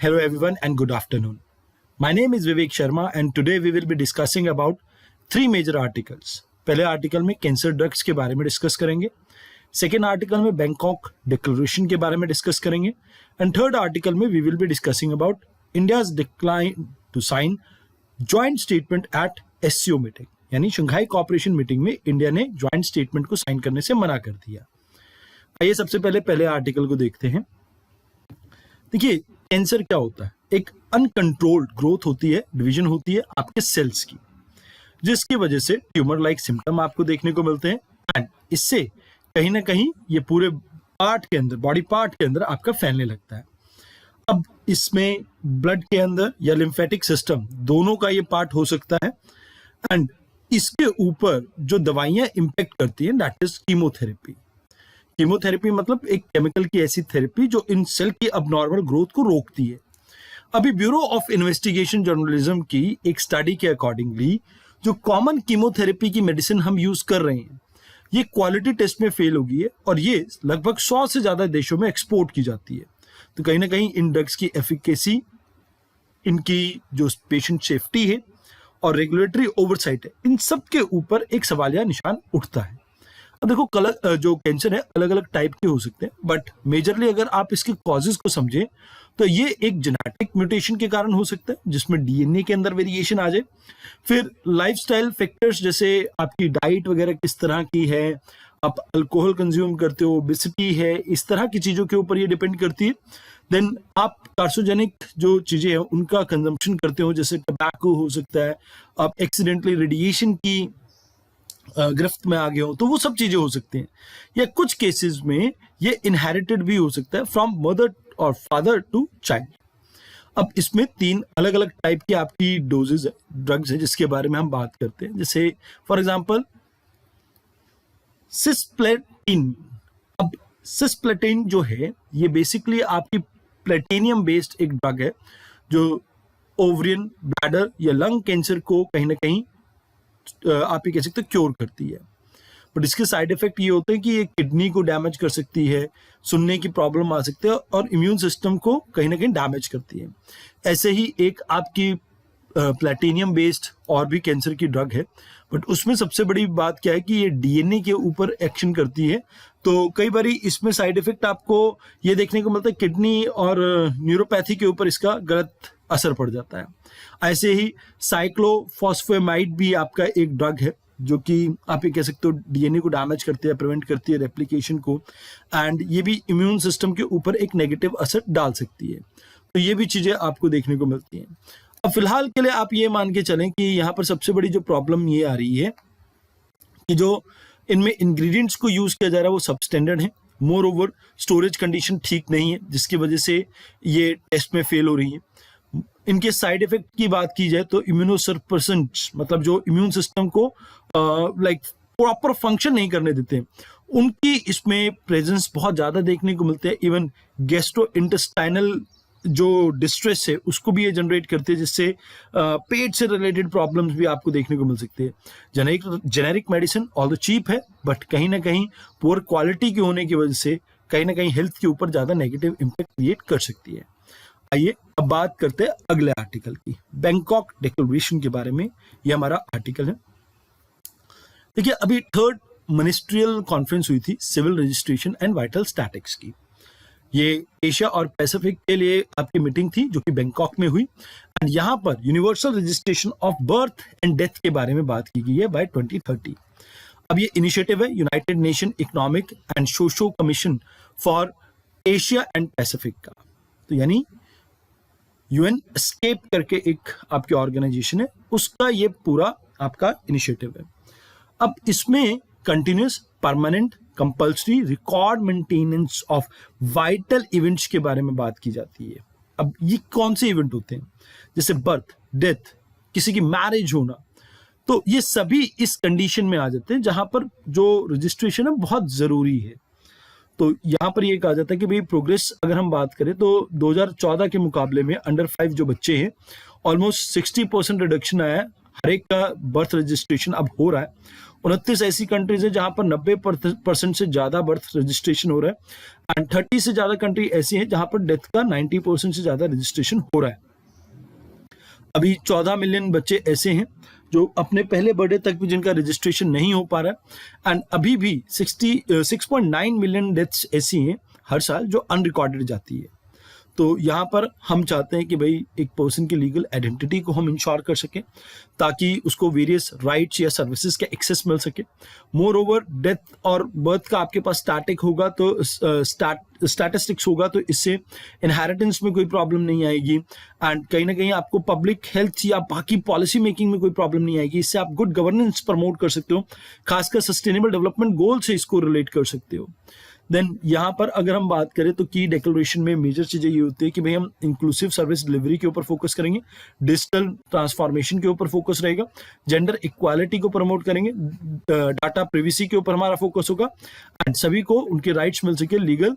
Hello everyone and good afternoon. My name is Vivek Sharma and today we will be discussing about three major articles. पहले article में cancer drugs के बारे में discuss करेंगे, second article में Bangkok declaration के बारे में डिस्कस करेंगे एंड थर्ड आर्टिकल में we will be discussing about India's decline to sign joint statement at SCO meeting, यानी शंघाई कोऑपरेशन मीटिंग में इंडिया ने ज्वाइंट स्टेटमेंट को साइन करने से मना कर दिया। आइए सबसे पहले आर्टिकल को देखते हैं। देखिए, कैंसर क्या होता है? एक अनकंट्रोल्ड ग्रोथ होती है, डिवीजन होती है आपके सेल्स की, जिसकी वजह से ट्यूमर लाइक सिम्टम आपको देखने को मिलते हैं एंड इससे कहीं ना कहीं ये पूरे पार्ट के अंदर, बॉडी पार्ट के अंदर आपका फैलने लगता है। अब इसमें ब्लड के अंदर या लिम्फेटिक सिस्टम दोनों का ये पार्ट हो सकता है एंड इसके ऊपर जो दवाइयां इंपैक्ट करती हैं दैट इज कीमोथेरेपी। कीमोथेरेपी मतलब एक केमिकल की ऐसी थेरेपी जो इन सेल की अबनॉर्मल ग्रोथ को रोकती है। अभी ब्यूरो ऑफ इन्वेस्टिगेशन जर्नलिज्म की एक स्टडी के अकॉर्डिंगली जो कॉमन कीमोथेरेपी की मेडिसिन हम यूज कर रहे हैं ये क्वालिटी टेस्ट में फेल हो गई है और ये लगभग 100 से ज्यादा देशों में एक्सपोर्ट की जाती है। तो कहीं ना कहीं इन ड्रग्स की एफिकेसी, इनकी जो पेशेंट सेफ्टी है और रेगुलेटरी ओवरसाइट है, इन सब के ऊपर एक सवालिया निशान उठता है। अब देखो, जो कैंसर है अलग अलग टाइप के हो सकते हैं, बट मेजरली अगर आप इसके कॉजेज को समझें तो ये एक जेनेटिक म्यूटेशन के कारण हो सकता है जिसमें डीएनए के अंदर वेरिएशन आ जाए। फिर लाइफस्टाइल फैक्टर्स जैसे आपकी डाइट वगैरह किस तरह की है, आप अल्कोहल कंज्यूम करते हो, ओबेसिटी है, इस तरह की चीजों के ऊपर ये डिपेंड करती है। देन आप कार्सिनोजेनिक जो चीजें हैं उनका कंजम्पशन करते हो, जैसे टबैको हो सकता है, आप एक्सीडेंटली रेडिएशन की गिरफ्त में आ गए हो, तो वो सब चीजें हो सकती हैं। या कुछ केसेस में ये इनहेरिटेड भी हो सकता है फ्रॉम मदर और फादर टू चाइल्ड। अब इसमें 3 अलग अलग टाइप की आपकी डोजेज है, ड्रग्स है जिसके बारे में हम बात करते हैं। जैसे फॉर एग्जांपल सिस्प्लेटिन। अब सिस्प्लेटिन जो है ये बेसिकली आपकी प्लेटिनियम बेस्ड एक ड्रग है जो ओवरियन, ब्लैडर या लंग कैंसर को कहीं ना कहीं आप ये कह सकते हो क्योर करती है। बट इसके साइड इफेक्ट ये होते हैं कि ये किडनी को डैमेज कर सकती है, सुनने की प्रॉब्लम आ सकती है और इम्यून सिस्टम को कहीं ना कहीं डैमेज करती है। ऐसे ही एक आपकी प्लेटिनियम बेस्ड और भी कैंसर की ड्रग है, बट उसमें सबसे बड़ी बात क्या है कि ये डीएनए के ऊपर एक्शन करती है। तो कई बार इसमें साइड इफेक्ट आपको ये देखने को मिलता है, किडनी और न्यूरोपैथी के ऊपर इसका गलत असर पड़ जाता है। ऐसे ही साइक्लोफॉस्फेमाइड भी आपका एक ड्रग है जो कि आप ये कह सकते हो डीएनए को डैमेज करती है, प्रिवेंट करती है रेप्लिकेशन को एंड ये भी इम्यून सिस्टम के ऊपर एक नेगेटिव असर डाल सकती है। तो ये भी चीजें आपको देखने को मिलती हैं। अब फिलहाल के लिए आप ये मान के चलें कि यहाँ पर सबसे बड़ी जो प्रॉब्लम ये आ रही है कि जो इनमें इंग्रेडिएंट्स को यूज किया जा रहा है वो सबस्टैंडर्ड है, मोर ओवर स्टोरेज कंडीशन ठीक नहीं है जिसकी वजह से ये टेस्ट में फेल हो रही है। इनके साइड इफेक्ट की बात की जाए तो इम्यूनोसप्रेसेंट्स मतलब जो इम्यून सिस्टम को लाइक प्रॉपर फंक्शन नहीं करने देते, उनकी इसमें प्रेजेंस बहुत ज्यादा देखने को मिलते हैं। इवन गैस्ट्रोइंटेस्टाइनल जो डिस्ट्रेस है उसको भी ये जनरेट करते हैं, जिससे पेट से रिलेटेड प्रॉब्लम्स भी आपको देखने को मिल सकते हैं। Generic medicine all the cheap है, बट कहीं ना कहीं पुअर क्वालिटी के होने की वजह से कहीं ना कहीं हेल्थ के ऊपर ज्यादा नेगेटिव इम्पैक्ट क्रिएट कर सकती है। आइए अब बात करते हैं अगले आर्टिकल की, बैंकॉक डिक्लेरेशन के बारे में। ये हमारा आर्टिकल है। देखिए, अभी 3rd मिनिस्ट्रियल कॉन्फ्रेंस हुई थी civil registration and vital statics की। ये एशिया और पैसिफिक के लिए आपकी मीटिंग थी जो कि बैंकॉक में हुई एंड यहाँ पर universal registration of birth and death के बारे में बात की गई है बाय 2030। अब ये इनिशिएटिव है United nation economic and socio commission for Asia and Pacific का। तो यानी यूएन एस्केप करके एक आपकी ऑर्गेनाइजेशन है, उसका ये पूरा आपका इनिशिएटिव है। अब इसमें continuous, permanent, compulsory record maintenance of vital events के बारे में बात की जाती है। अब ये कौन से इवेंट होते हैं? जैसे बर्थ, डेथ, किसी की मैरिज होना, तो ये सभी इस कंडीशन में आ जाते हैं जहां पर जो रजिस्ट्रेशन है बहुत जरूरी है। तो यहाँ पर ये कहा जाता है कि भाई प्रोग्रेस अगर हम बात करें तो 2014 के मुकाबले में अंडर 5 जो बच्चे हैं ऑलमोस्ट 60% रिडक्शन आया है। हर एक का बर्थ रजिस्ट्रेशन अब हो रहा है 29 ऐसी कंट्रीज है जहां पर 90% से ज्यादा बर्थ रजिस्ट्रेशन हो रहा है, एंड 30 से ज्यादा कंट्री ऐसी हैं जहां पर डेथ का 90% से ज्यादा रजिस्ट्रेशन हो रहा है। अभी 14 मिलियन बच्चे ऐसे हैं जो अपने पहले बर्थडे तक भी जिनका रजिस्ट्रेशन नहीं हो पा रहा है, एंड अभी भी 6.9 मिलियन डेथ्स ऐसी हैं हर साल जो अनरिकॉर्डेड जाती है। तो यहाँ पर हम चाहते हैं कि भाई एक पर्सन की लीगल आइडेंटिटी को हम इंश्योर कर सकें ताकि उसको वेरियस राइट्स या सर्विसेज का एक्सेस मिल सके। मोर ओवर डेथ और बर्थ का आपके पास स्टैटिक होगा तो स्टैटिस्टिक्स होगा तो इससे इनहेरिटेंस में कोई प्रॉब्लम नहीं आएगी, एंड कहीं ना कहीं आपको पब्लिक हेल्थ या बाकी पॉलिसी मेकिंग में कोई प्रॉब्लम नहीं आएगी। इससे आप गुड गवर्नेंस प्रमोट कर सकते हो, खासकर सस्टेनेबल डेवलपमेंट गोल से इसको रिलेट कर सकते हो। देन यहाँ पर अगर हम बात करें तो की डिक्लेरेशन में मेजर चीजें ये होती है कि भाई हम इंक्लूसिव सर्विस डिलीवरी के ऊपर फोकस करेंगे, डिजिटल ट्रांसफॉर्मेशन के ऊपर फोकस रहेगा, जेंडर इक्वालिटी को प्रमोट करेंगे, डाटा प्रिवेसी के ऊपर हमारा फोकस होगा, एंड सभी को उनके राइट्स मिल सके, लीगल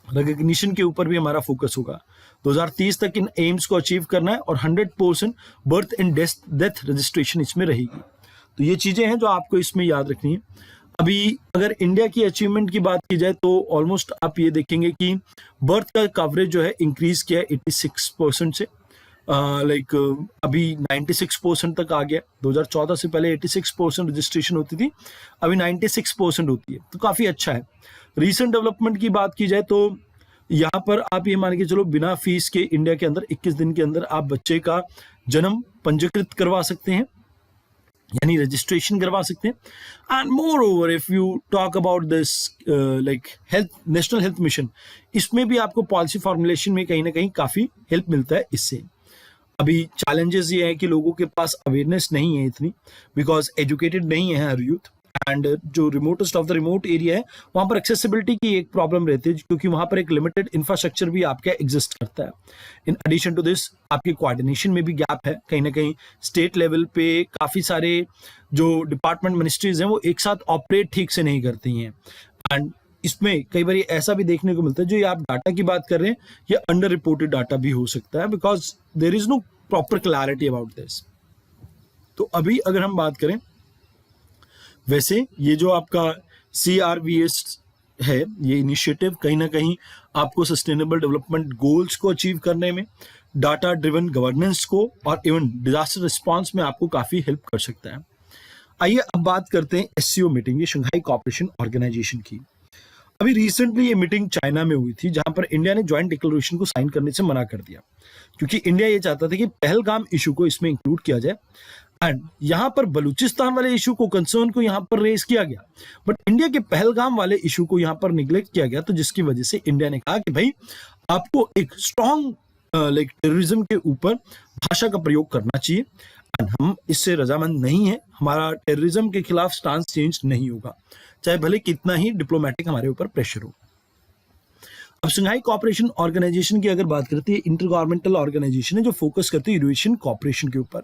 रिकग्निशन के ऊपर भी हमारा फोकस होगा। 2030 तक इन एम्स को अचीव करना है और 100% बर्थ एंड डेथ रजिस्ट्रेशन इसमें रहेगी। तो ये चीजें हैं जो आपको इसमें याद रखनी है। अभी अगर इंडिया की अचीवमेंट की बात की जाए तो ऑलमोस्ट आप ये देखेंगे कि बर्थ का कवरेज जो है इंक्रीज किया है 86% से, अभी 96% तक आ गया। 2014 से पहले 86% रजिस्ट्रेशन होती थी, अभी 96% होती है, तो काफी अच्छा है। रीसेंट डेवलपमेंट की बात की जाए तो यहाँ पर आप ये मान के चलो बिना फीस के इंडिया के अंदर 21 दिन के अंदर आप बच्चे का जन्म पंजीकृत करवा सकते हैं, यानी रजिस्ट्रेशन करवा सकते हैं। And more over if you talk about this like health, national health mission, इसमें भी आपको पॉलिसी फॉर्मुलेशन में कहीं ना कहीं काफी हेल्प मिलता है इससे। अभी चैलेंजेस ये है कि लोगों के पास अवेयरनेस नहीं है इतनी, बिकॉज एजुकेटेड नहीं है हर यूथ, एंड जो remotest of the remote area है वहां पर एक्सेसिबिलिटी की एक प्रॉब्लम रहती है, क्योंकि वहां पर एक लिमिटेड इंफ्रास्ट्रक्चर भी आपका एग्जिस्ट करता है। इन एडिशन टू दिस आपकी कोऑर्डिनेशन में भी गैप है, कहीं ना कहीं स्टेट लेवल पे काफी सारे जो डिपार्टमेंट मिनिस्ट्रीज हैं वो एक साथ ऑपरेट ठीक से नहीं करती हैं, एंड इसमें कई बार ऐसा भी देखने को मिलता है जो ये आप डाटा की बात कर रहे हैं ये अंडर रिपोर्टेड डाटा भी हो सकता है, because there is no proper clarity about this. तो अभी अगर हम बात करें, वैसे ये जो आपका CRVS है, ये इनिशिएटिव कहीं ना कहीं आपको सस्टेनेबल डेवलपमेंट गोल्स को अचीव करने में, डाटा ड्रिवन गवर्नेंस को और इवन डिजास्टर रिस्पांस में आपको काफी हेल्प कर सकता है। आइए अब बात करते हैं SCO मीटिंग, ये शंघाई कोऑपरेशन ऑर्गेनाइजेशन की। अभी रिसेंटली ये मीटिंग चाइना में हुई थी, जहां पर इंडिया ने ज्वाइंट डिक्लेरेशन को साइन करने से मना कर दिया, क्योंकि इंडिया ये चाहता था कि पहलगाम इशू को इसमें इंक्लूड किया जाए, एंड यहां पर बलूचिस्तान वाले इशू को, कंसर्न को यहां पर रेज किया गया, बट इंडिया के पहलगाम वाले इशू को यहां पर निग्लेक्ट किया गया। तो जिसकी वजह से इंडिया ने कहा कि भाई आपको एक स्ट्रॉन्ग लाइक टेररिज्म के ऊपर भाषा का प्रयोग करना चाहिए, एंड हम इससे रजामंद नहीं है, हमारा टेररिज्म के खिलाफ स्टांस चेंज नहीं होगा, चाहे भले कितना ही डिप्लोमेटिक हमारे ऊपर प्रेशर हो। अब शंघाई कोऑपरेशन ऑर्गेनाइजेशन की अगर बात करती है, इंटर गवर्नमेंटल ऑर्गेनाइजेशन है जो फोकस करती है यूरेशियन कोऑपरेशन के ऊपर।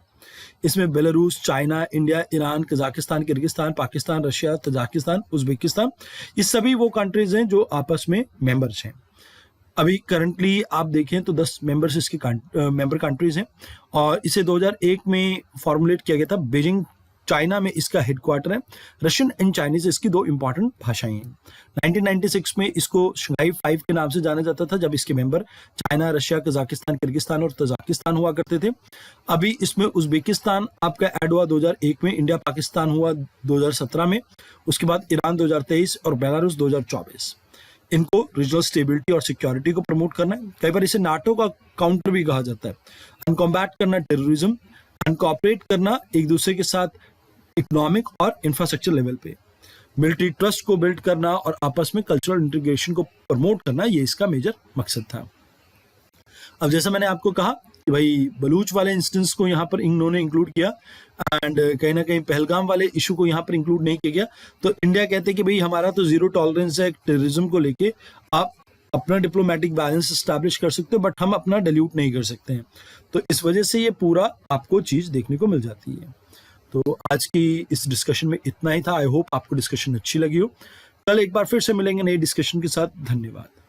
इसमें Belarus, China, India, Iran, Kazakhstan, Kyrgyzstan, Pakistan, Russia, Tajikistan, Uzbekistan, ये सभी वो कंट्रीज हैं जो आपस में मेंबर्स हैं। अभी करंटली आप देखें तो 10 मेंबर्स इसके मेंबर कंट्रीज हैं, और इसे 2001 में फॉर्मुलेट किया गया था। बीजिंग चाइना में इसका हेडक्वार्टर है। रशियन एंड चाइनीज इसकी दो इंपॉर्टेंट भाषाएं हैं। 1996 में इसको शंघाई 5 के नाम से जाना जाता था, जब इसके member China, Russia, Kazakhstan, Kyrgyzstan और तजाकिस्तान हुआ करते थे। अभी इसमें उज्बेकिस्तान आपका ऐड हुआ 2001 में, इंडिया पाकिस्तान हुआ 2017 में, उसके बाद ईरान 2023 और बेलारूस 2024। इनको रीजनल स्टेबिलिटी और सिक्योरिटी को प्रमोट करना है। कई बार इसे नाटो का काउंटर भी कहा जाता है। एंड कॉम्बैट करना टेररिज्म, एंड कोऑपरेट करना एक दूसरे के साथ इकोनॉमिक और इंफ्रास्ट्रक्चर लेवल पे, मिलिट्री ट्रस्ट को बिल्ड करना और आपस में कल्चरल इंटीग्रेशन को प्रमोट करना, ये इसका मेजर मकसद था। अब जैसा मैंने आपको कहा कि भाई बलूच वाले इंस्टेंस को यहाँ पर इन्होंने इंक्लूड किया, एंड कहीं ना कहीं पहलगाम वाले इशू को यहाँ पर इंक्लूड नहीं किया गया। तो इंडिया कहते हैं कि भाई हमारा तो जीरो टॉलरेंस है टेररिज्म को लेके, आप अपना डिप्लोमेटिक बैलेंस स्टैब्लिश कर सकते हो, बट हम अपना डिल्यूट नहीं कर सकते हैं। तो इस वजह से ये पूरा आपको चीज देखने को मिल जाती है। तो आज की इस डिस्कशन में इतना ही था। आई होप आपको डिस्कशन अच्छी लगी हो। कल एक बार फिर से मिलेंगे नई डिस्कशन के साथ। धन्यवाद।